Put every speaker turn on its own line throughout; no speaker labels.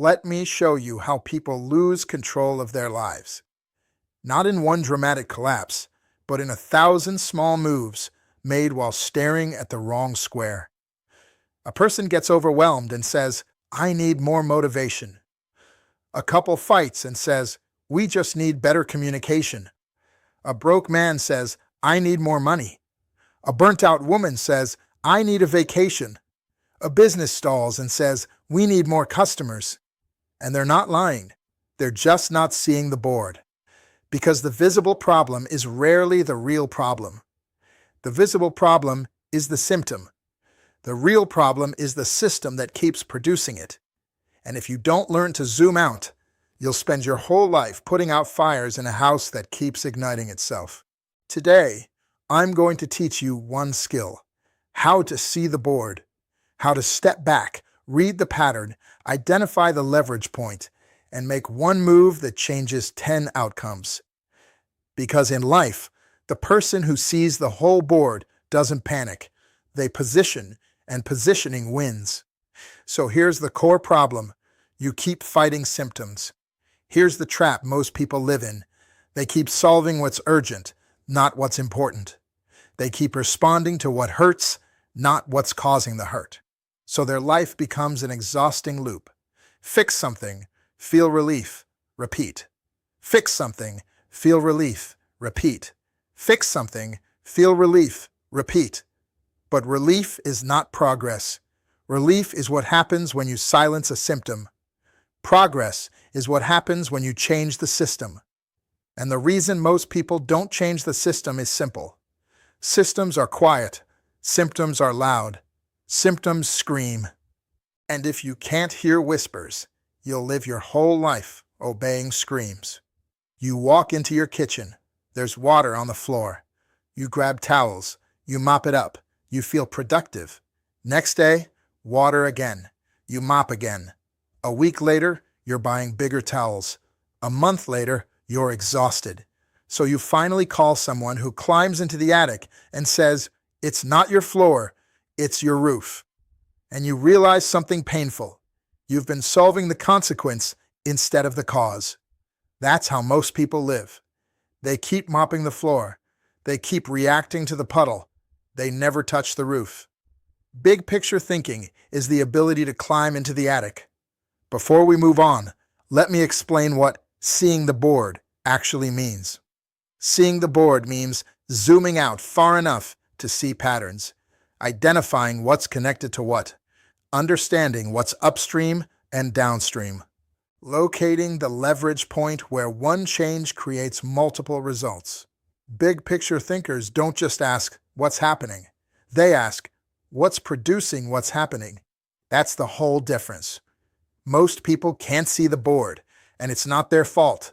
Let me show you how people lose control of their lives. Not in one dramatic collapse, but in 1,000 small moves made while staring at the wrong square. A person gets overwhelmed and says, "I need more motivation." A couple fights and says, "We just need better communication." A broke man says, "I need more money." A burnt-out woman says, "I need a vacation." A business stalls and says, "We need more customers." And they're not lying. They're just not seeing the board. Because the visible problem is rarely the real problem. The visible problem is the symptom. The real problem is the system that keeps producing it. And if you don't learn to zoom out, you'll spend your whole life putting out fires in a house that keeps igniting itself. Today, I'm going to teach you one skill: how to see the board, how to step back, read the pattern, identify the leverage point, and make one move that changes 10 outcomes. Because in life, the person who sees the whole board doesn't panic. They position, and positioning wins. So here's the core problem. You keep fighting symptoms. Here's the trap most people live in. They keep solving what's urgent, not what's important. They keep responding to what hurts, not what's causing the hurt. So their life becomes an exhausting loop. Fix something, feel relief, repeat. Fix something, feel relief, repeat. Fix something, feel relief, repeat. But relief is not progress. Relief is what happens when you silence a symptom. Progress is what happens when you change the system. And the reason most people don't change the system is simple. Systems are quiet. Symptoms are loud. Symptoms scream. And if you can't hear whispers, you'll live your whole life obeying screams. You walk into your kitchen. There's water on the floor. You grab towels. You mop it up. You feel productive. Next day, water again. You mop again. A week later, you're buying bigger towels. A month later, you're exhausted. So you finally call someone who climbs into the attic and says, "It's not your floor, it's your roof." And you realize something painful. You've been solving the consequence instead of the cause. That's how most people live. They keep mopping the floor. They keep reacting to the puddle. They never touch the roof. Big picture thinking is the ability to climb into the attic. Before we move on, let me explain what seeing the board actually means. Seeing the board means zooming out far enough to see patterns, identifying what's connected to what, understanding what's upstream and downstream, locating the leverage point where one change creates multiple results. Big picture thinkers don't just ask, "What's happening?" They ask, "What's producing what's happening?" That's the whole difference. Most people can't see the board, and it's not their fault.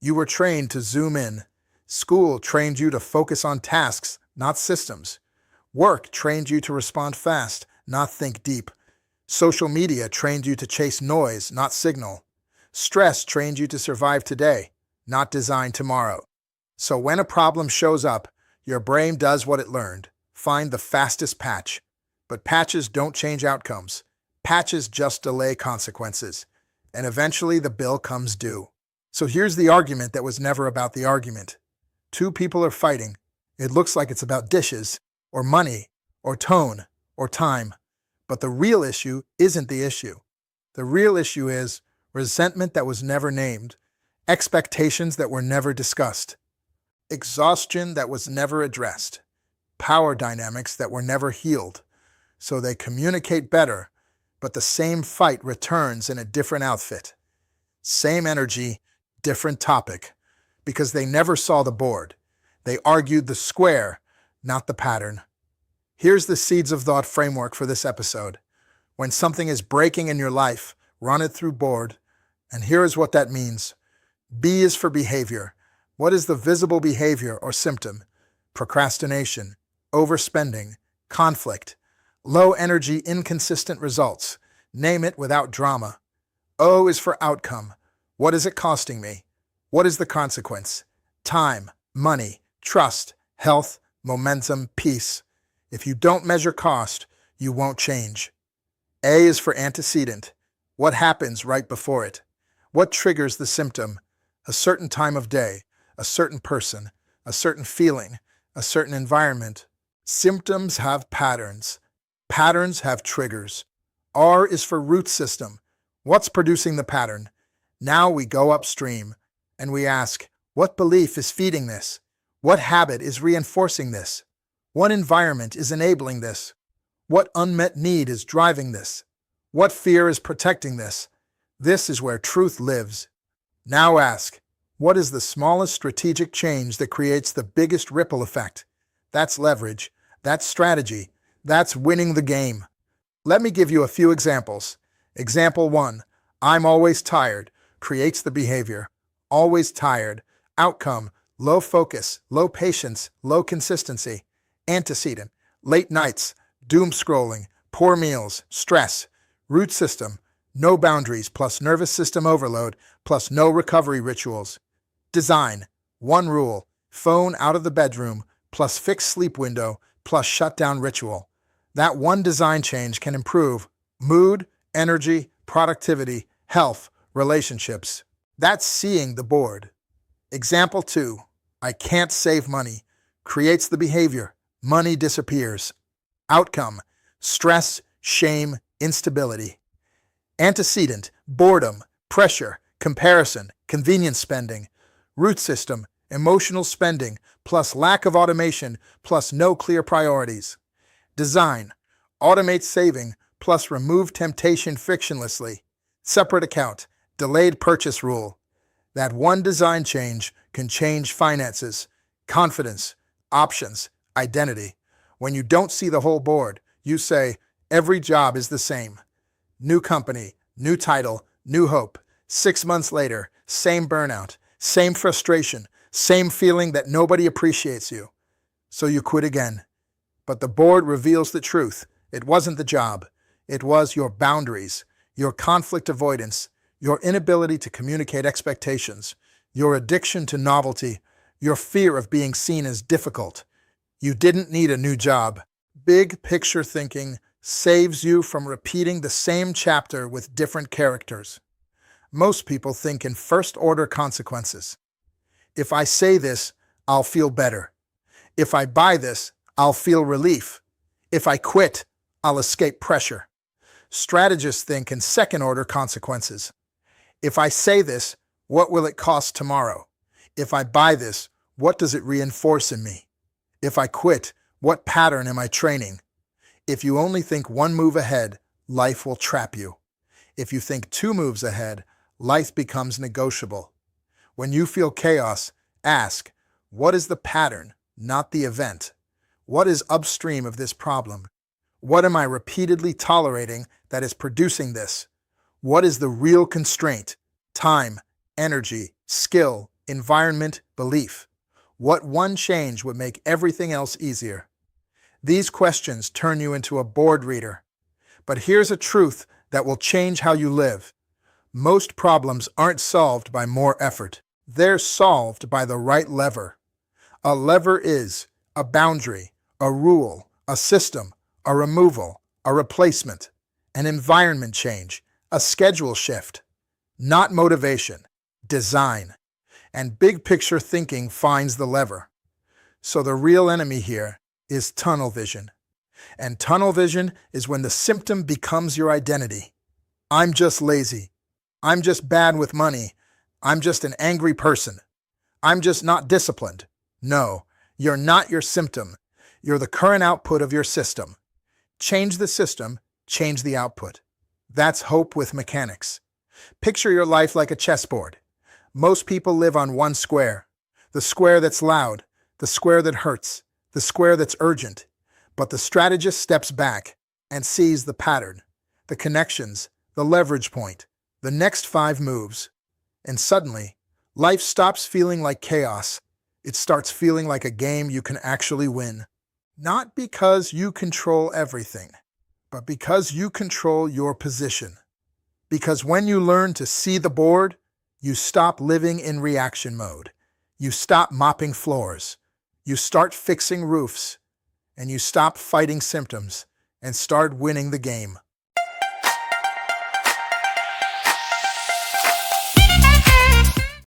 You were trained to zoom in. School trained you to focus on tasks, not systems. Work trained you to respond fast, not think deep. Social media trained you to chase noise, not signal. Stress trained you to survive today, not design tomorrow. So when a problem shows up, your brain does what it learned: find the fastest patch. But patches don't change outcomes. Patches just delay consequences. And eventually the bill comes due. So here's the argument that was never about the argument. Two people are fighting. It looks like it's about dishes, or money, or tone, or time. But the real issue isn't the issue. The real issue is resentment that was never named, expectations that were never discussed, exhaustion that was never addressed, power dynamics that were never healed. So they communicate better, but the same fight returns in a different outfit. Same energy, different topic, because they never saw the board. They argued the square, not the pattern. Here's the Seeds of Thought framework for this episode. When something is breaking in your life, run it through board. And here is what that means. B is for behavior. What is the visible behavior or symptom? Procrastination, overspending, conflict, low energy, inconsistent results. Name it without drama. O is for outcome. What is it costing me? What is the consequence? Time, money, trust, health, momentum, peace. If you don't measure cost, you won't change. A is for antecedent. What happens right before it? What triggers the symptom? A certain time of day, a certain person, a certain feeling, a certain environment. Symptoms have patterns. Patterns have triggers. R is for root system. What's producing the pattern? Now we go upstream and we ask, what belief is feeding this? What habit is reinforcing this? What environment is enabling this? What unmet need is driving this? What fear is protecting this? This is where truth lives. Now ask, what is the smallest strategic change that creates the biggest ripple effect? That's leverage. That's strategy. That's winning the game. Let me give you a few examples. Example 1. I'm always tired creates the behavior. Always tired. Outcome: low focus, low patience, low consistency. Antecedent: late nights, doom scrolling, poor meals, stress. Root system: no boundaries plus nervous system overload plus no recovery rituals. Design: one rule, phone out of the bedroom plus fixed sleep window plus shutdown ritual. That one design change can improve mood, energy, productivity, health, relationships. That's seeing the board. Example 2. I can't save money creates the behavior. Money disappears. Outcome: stress, shame, instability. Antecedent: boredom, pressure, comparison, convenience spending. Root system: emotional spending plus lack of automation plus no clear priorities. Design: automate saving plus remove temptation frictionlessly. Separate account, delayed purchase rule. That one design change can change finances, confidence, options, identity. When you don't see the whole board, you say, every job is the same. New company, new title, new hope. 6 months later, same burnout, same frustration, same feeling that nobody appreciates you. So you quit again. But the board reveals the truth. It wasn't the job. It was your boundaries, your conflict avoidance, your inability to communicate expectations, your addiction to novelty, your fear of being seen as difficult. You didn't need a new job. Big picture thinking saves you from repeating the same chapter with different characters. Most people think in first-order consequences. If I say this, I'll feel better. If I buy this, I'll feel relief. If I quit, I'll escape pressure. Strategists think in second-order consequences. If I say this, what will it cost tomorrow? If I buy this, what does it reinforce in me? If I quit, what pattern am I training? If you only think one move ahead, life will trap you. If you think 2 moves ahead, life becomes negotiable. When you feel chaos, ask, what is the pattern, not the event? What is upstream of this problem? What am I repeatedly tolerating that is producing this? What is the real constraint? Time, energy, skill, environment, belief. What one change would make everything else easier? These questions turn you into a board reader. But here's a truth that will change how you live. Most problems aren't solved by more effort. They're solved by the right lever. A lever is a boundary, a rule, a system, a removal, a replacement, an environment change, a schedule shift. Not motivation, design. And big picture thinking finds the lever. So the real enemy here is tunnel vision. And tunnel vision is when the symptom becomes your identity. I'm just lazy. I'm just bad with money. I'm just an angry person. I'm just not disciplined. No, you're not your symptom. You're the current output of your system. Change the system, change the output. That's hope with mechanics. Picture your life like a chessboard. Most people live on one square. The square that's loud, the square that hurts, the square that's urgent. But the strategist steps back and sees the pattern, the connections, the leverage point, the next 5 moves. And suddenly, life stops feeling like chaos. It starts feeling like a game you can actually win. Not because you control everything, but because you control your position. Because when you learn to see the board, you stop living in reaction mode. You stop mopping floors. You start fixing roofs. And you stop fighting symptoms and start winning the game.